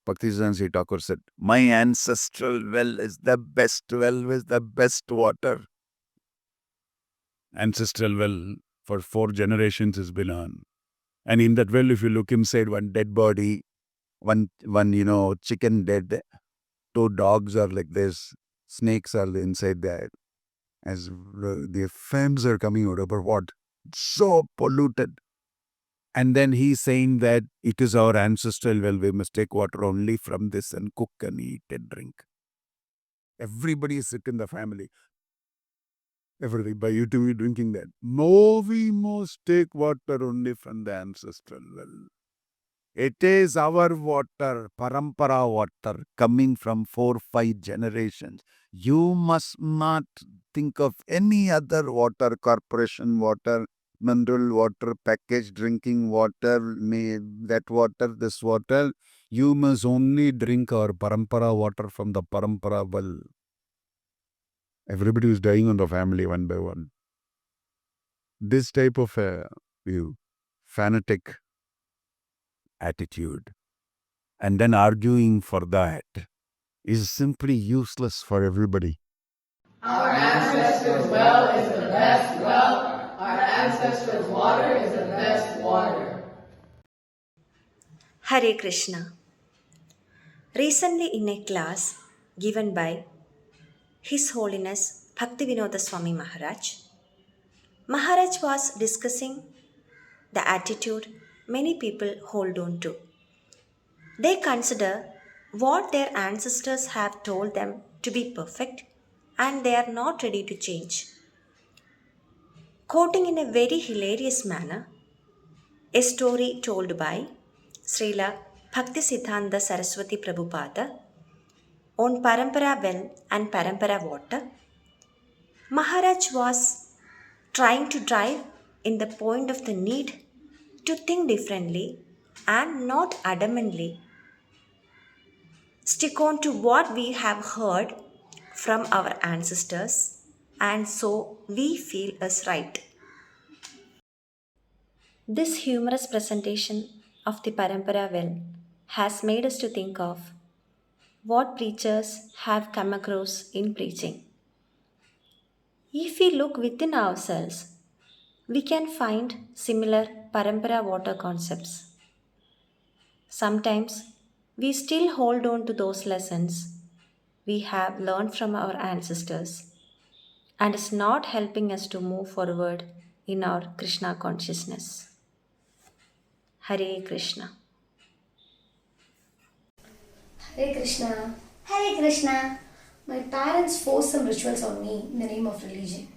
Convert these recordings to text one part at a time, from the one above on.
Bhaktisiddhanta Thakur said, my ancestral well is the best well with the best water. Ancestral well for 4 generations has been on. And in that well, if you look inside, one dead body, one chicken dead, 2 dogs are like this, snakes are inside there. As the flames are coming out of our what? So polluted. And then he's saying that it is our ancestral well, we must take water only from this and cook and eat and drink. Everybody is sick in the family. Everything by you to be drinking that. No, we must take water only from the ancestral well. It is our water, parampara water, coming from 4-5 generations. You must not think of any other water, corporation water, mineral water, packaged drinking water, that water, this water. You must only drink our parampara water from the parampara well. Everybody is dying on the family one by one. This type of fanatic attitude and then arguing for that is simply useless for everybody. Our ancestors' well is the best well. Our ancestors' water is the best water. Hare Krishna. Recently in a class given by His Holiness Bhaktivinoda Swami Maharaj, Maharaj was discussing the attitude many people hold on to. They consider what their ancestors have told them to be perfect and they are not ready to change. Quoting in a very hilarious manner, a story told by Srila Bhaktisiddhanta Saraswati Prabhupada on Parampara well and Parampara water, Maharaj was trying to drive in the point of the need to think differently and not adamantly stick on to what we have heard from our ancestors and so we feel is right. This humorous presentation of the Parampara well has made us to think of what preachers have come across in preaching. If we look within ourselves, we can find similar Parampara water concepts. Sometimes we still hold on to those lessons we have learned from our ancestors and is not helping us to move forward in our Krishna consciousness. Hare Krishna. Hare Krishna. Hare Krishna. My parents force some rituals on me in the name of religion.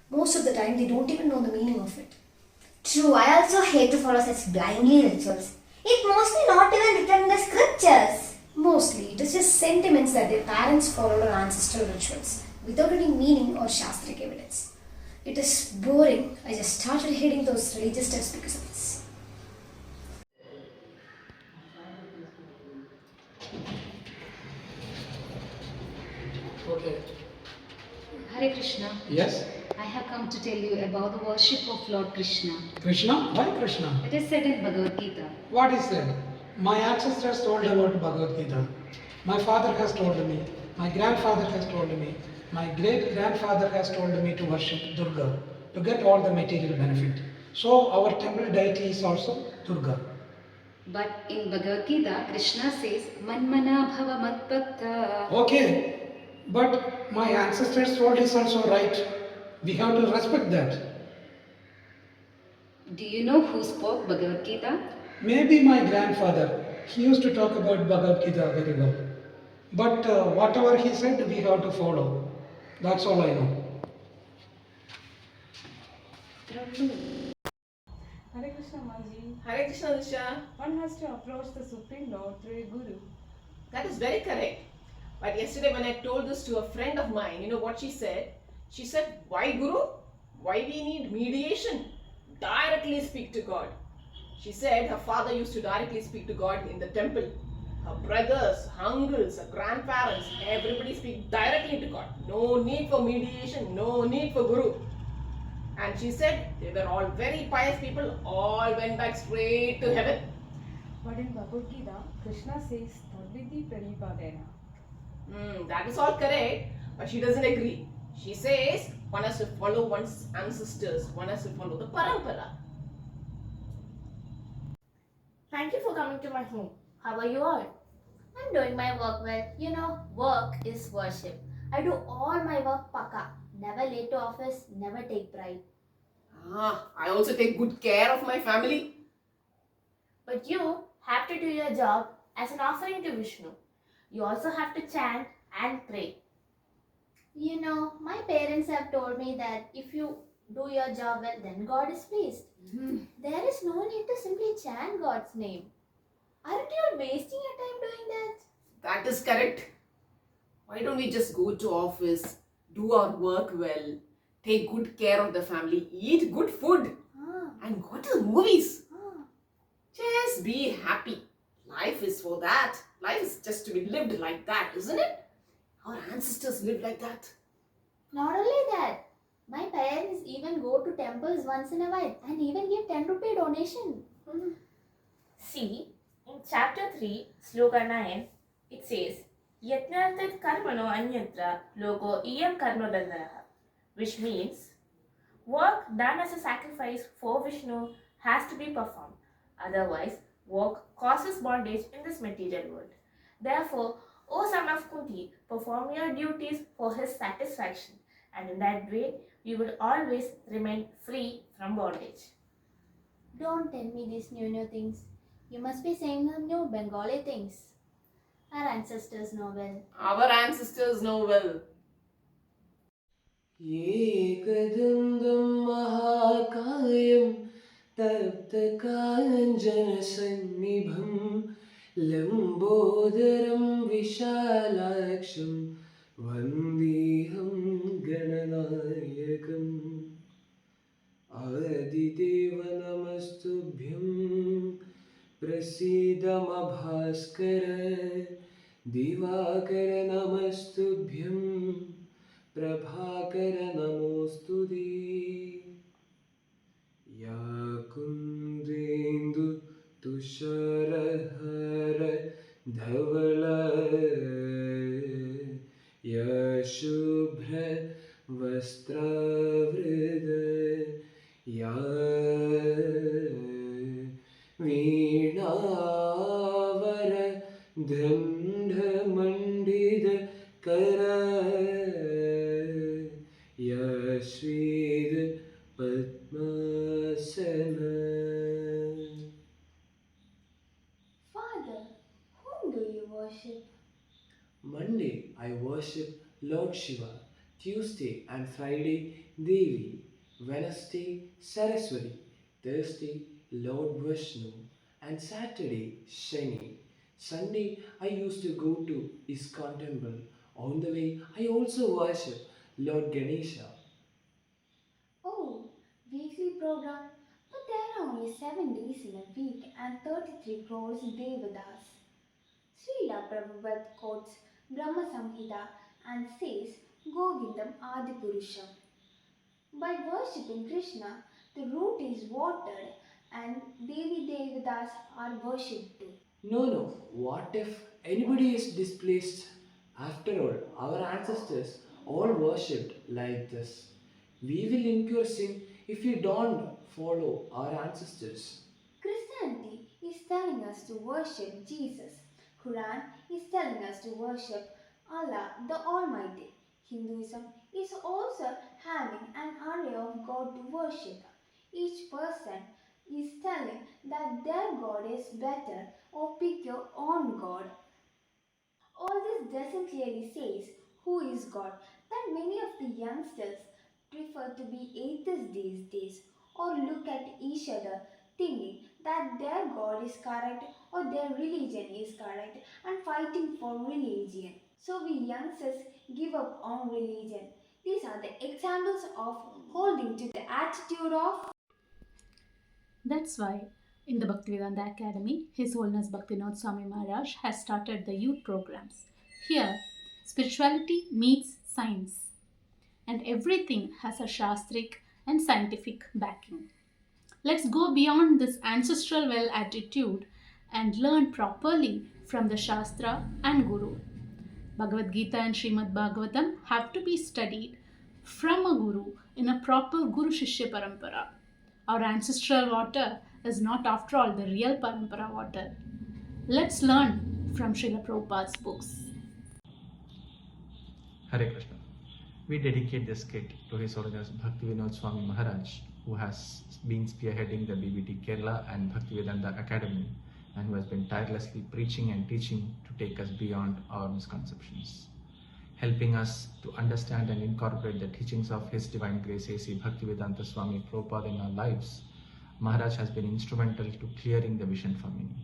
Most of the time, they don't even know the meaning of it. True, I also hate to follow such blindly rituals. It mostly not even written in the scriptures. Mostly, it is just sentiments that their parents followed on ancestral rituals without any meaning or shastric evidence. It is boring. I just started hating those religious texts because of this. Okay. Hare Krishna. Yes? I have come to tell you about the worship of Lord Krishna. Krishna? Why Krishna? It is said in Bhagavad Gita. What is that? My ancestors told about Bhagavad Gita. My father has told me. My grandfather has told me. My great grandfather has told me to worship Durga to get all the material benefit. So our temple deity is also Durga. But in Bhagavad Gita, Krishna says, Manmana bhava matbhakta. Okay. But my ancestors told is also right. We have to respect that. Do you know who spoke Bhagavad Gita? Maybe my grandfather. He used to talk about Bhagavad Gita very well. But whatever he said, we have to follow. That's all I know. Hare Krishna Maji. Hare Krishna Disha. One has to approach the Supreme Lord through a Guru. That is very correct. But yesterday when I told this to a friend of mine, you know what she said? She said, why Guru? Why we need mediation? Directly speak to God. She said her father used to directly speak to God in the temple. Her brothers, her uncles, her grandparents, everybody speak directly to God. No need for mediation, no need for Guru. And she said they were all very pious people, all went back straight to heaven. But in Bhagavad Gita, Krishna says Tadvidi Pranipadena. That is all correct, but she doesn't agree. She says one has to follow one's ancestors, one has to follow the parampara. Thank you for coming to my home. How are you all? I'm doing my work well. You know, work is worship. I do all my work paka. Never late to office, never take bribe. I also take good care of my family. But you have to do your job as an offering to Vishnu. You also have to chant and pray. You know, my parents have told me that if you do your job well, then God is pleased. There is no need to simply chant God's name. Aren't you wasting your time doing that? That is correct. Why don't we just go to office, do our work well, take good care of the family, eat good food, and go to the movies? Just be happy. Life is for that. Life is just to be lived like that, isn't it? Our ancestors lived like that. Not only that, my parents even go to temples once in a while and even give 10 rupee donation. See, in chapter 3, sloka 9, it says, Yatnartat karmano anyatra logo iyam karma bandhanaha, which means work done as a sacrifice for Vishnu has to be performed. Otherwise, work causes bondage in this material world. Therefore, O son of Kunti, perform your duties for his satisfaction, and in that way you will always remain free from bondage. Don't tell me these new things. You must be saying some new Bengali things. Our ancestors know well. Our ancestors know well. एकदन्दं महाकायं तप्तकाञ्चनसन्निभं लम्बोदरं विशालाक्षं वन्देऽहं गणनायकम् आदिदेव नमस्तुभ्यं प्रसीदमभास्कर दिवाकर नमस्तुभ्यं प्रभाकर नमोस्तुते या कुन्देन्दु तुषारहार धवल या शुभ्र वस्त्रावृत या वीणावर दण्डमण्डित कर Yashvid Padmasana. Father, whom do you worship? Monday I worship Lord Shiva, Tuesday and Friday Devi, Wednesday Saraswati, Thursday Lord Vishnu, and Saturday Shani. Sunday I used to go to ISKCON temple. On the way I also worship Lord Ganesha. Oh, weekly program. But there are only 7 days in a week and 33 crores Devadas. Srila Prabhupada quotes Brahma Samhita and says Govindam Adipurusham. By worshipping Krishna, the root is watered and Devi Devadas are worshipped too. No, what if anybody is displaced? After all, our ancestors all worshipped like this. We will incur sin if we don't follow our ancestors. Christianity is telling us to worship Jesus. Quran is telling us to worship Allah the Almighty. Hinduism is also having an array of God to worship. Each person is telling that their God is better or pick your own God. All this doesn't clearly say who is God, but many of the youngsters prefer to be atheists these days or look at each other thinking that their God is correct or their religion is correct and fighting for religion. So we youngsters give up on religion. These are the examples of holding to the attitude of. That's why in the Bhaktivedanta Academy, His Holiness Bhaktivinoda Swami Maharaj has started the youth programs. Here, spirituality meets science, and everything has a shastric and scientific backing. Let's go beyond this ancestral well attitude and learn properly from the Shastra and Guru. Bhagavad Gita and Srimad Bhagavatam have to be studied from a Guru in a proper Guru Shishya Parampara. Our ancestral water is not, after all, the real Parampara water. Let's learn from Srila Prabhupada's books. Hare Krishna. We dedicate this kit to His Holiness Bhaktivinoda Swami Maharaj, who has been spearheading the BBT Kerala and Bhaktivedanta Academy, and who has been tirelessly preaching and teaching to take us beyond our misconceptions. Helping us to understand and incorporate the teachings of His Divine Grace A.C. Bhaktivedanta Swami Prabhupada in our lives, Maharaj has been instrumental to clearing the vision for many.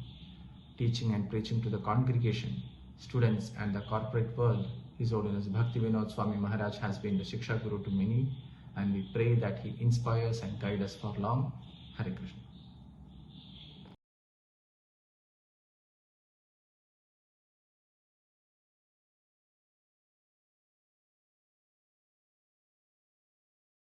Teaching and preaching to the congregation, students and the corporate world, His Holiness Bhaktivinoda Swami Maharaj has been the Shiksha Guru to many, and we pray that he inspires and guides us for long. Hare Krishna.